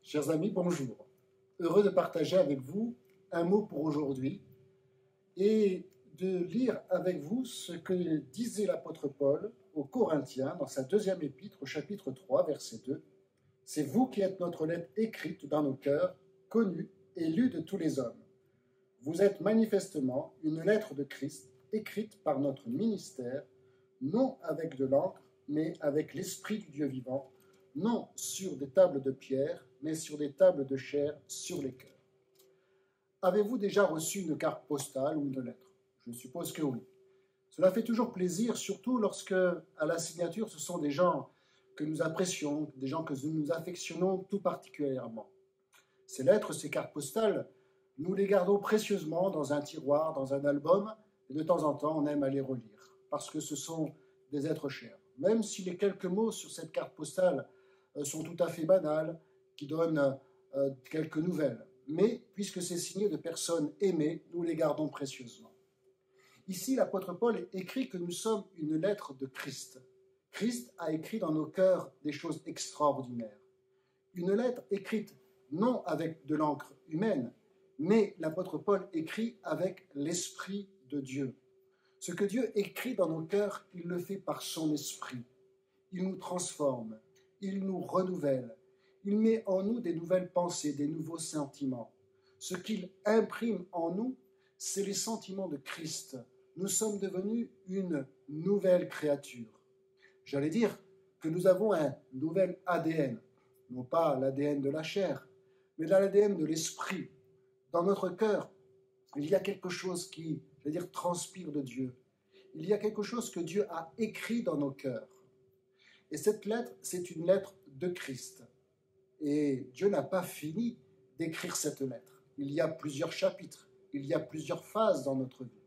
Chers amis, bonjour. Heureux de partager avec vous un mot pour aujourd'hui et de lire avec vous ce que disait l'apôtre Paul aux Corinthiens dans sa deuxième épître au chapitre 3, verset 2. C'est vous qui êtes notre lettre écrite dans nos cœurs, connue et lue de tous les hommes. Vous êtes manifestement une lettre de Christ écrite par notre ministère, non avec de l'encre, mais avec l'Esprit du Dieu vivant, non sur des tables de pierre, mais sur des tables de chair sur les cœurs. Avez-vous déjà reçu une carte postale ou une lettre? Je suppose que oui. Cela fait toujours plaisir, surtout lorsque, à la signature, ce sont des gens que nous apprécions, des gens que nous affectionnons tout particulièrement. Ces lettres, ces cartes postales, nous les gardons précieusement dans un tiroir, dans un album, et de temps en temps, on aime à les relire, parce que ce sont des êtres chers. Même si les quelques mots sur cette carte postale sont tout à fait banals, qui donnent quelques nouvelles. Mais, puisque c'est signé de personnes aimées, nous les gardons précieusement. Ici, l'apôtre Paul écrit que nous sommes une lettre de Christ. Christ a écrit dans nos cœurs des choses extraordinaires. Une lettre écrite non avec de l'encre humaine, mais l'apôtre Paul écrit avec l'Esprit de Dieu. Ce que Dieu écrit dans nos cœurs, il le fait par son Esprit. Il nous transforme, il nous renouvelle, il met en nous des nouvelles pensées, des nouveaux sentiments. Ce qu'il imprime en nous, c'est les sentiments de Christ. Nous sommes devenus une nouvelle créature. J'allais dire que nous avons un nouvel ADN, non pas l'ADN de la chair, mais l'ADN de l'esprit. Dans notre cœur, il y a quelque chose qui, transpire de Dieu. Il y a quelque chose que Dieu a écrit dans nos cœurs. Et cette lettre, c'est une lettre de Christ. Et Dieu n'a pas fini d'écrire cette lettre. Il y a plusieurs chapitres, il y a plusieurs phases dans notre vie.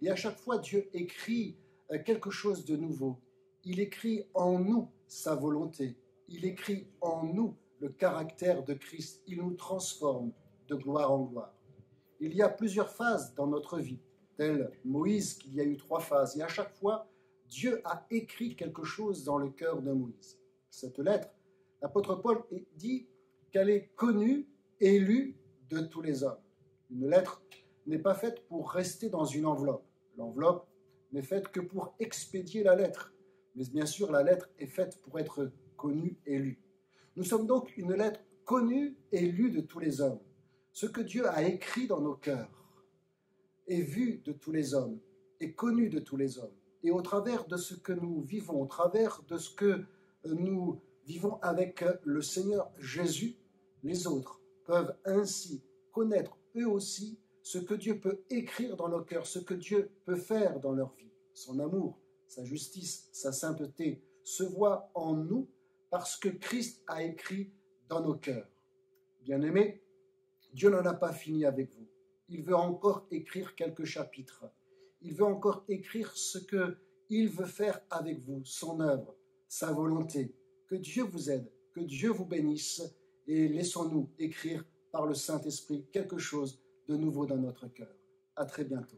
Et à chaque fois, Dieu écrit quelque chose de nouveau. Il écrit en nous sa volonté. Il écrit en nous le caractère de Christ. Il nous transforme de gloire en gloire. Il y a plusieurs phases dans notre vie, tel Moïse, qu'il y a eu 3 phases. Et à chaque fois, Dieu a écrit quelque chose dans le cœur de Moïse. Cette lettre, l'apôtre Paul dit qu'elle est connue et lue de tous les hommes. Une lettre n'est pas faite pour rester dans une enveloppe. L'enveloppe n'est faite que pour expédier la lettre. Mais bien sûr, la lettre est faite pour être connue et lue. Nous sommes donc une lettre connue et lue de tous les hommes. Ce que Dieu a écrit dans nos cœurs est vu de tous les hommes, est connu de tous les hommes. Et au travers de ce que nous vivons, au travers de ce que nous vivons avec le Seigneur Jésus, les autres peuvent ainsi connaître eux aussi ce que Dieu peut écrire dans nos cœurs, ce que Dieu peut faire dans leur vie. Son amour, sa justice, sa sainteté se voient en nous parce que Christ a écrit dans nos cœurs. Bien-aimés, Dieu n'en a pas fini avec vous. Il veut encore écrire quelques chapitres. Il veut encore écrire ce qu'il veut faire avec vous, son œuvre, sa volonté. Que Dieu vous aide, que Dieu vous bénisse et laissons-nous écrire par le Saint-Esprit quelque chose de nouveau dans notre cœur. À très bientôt.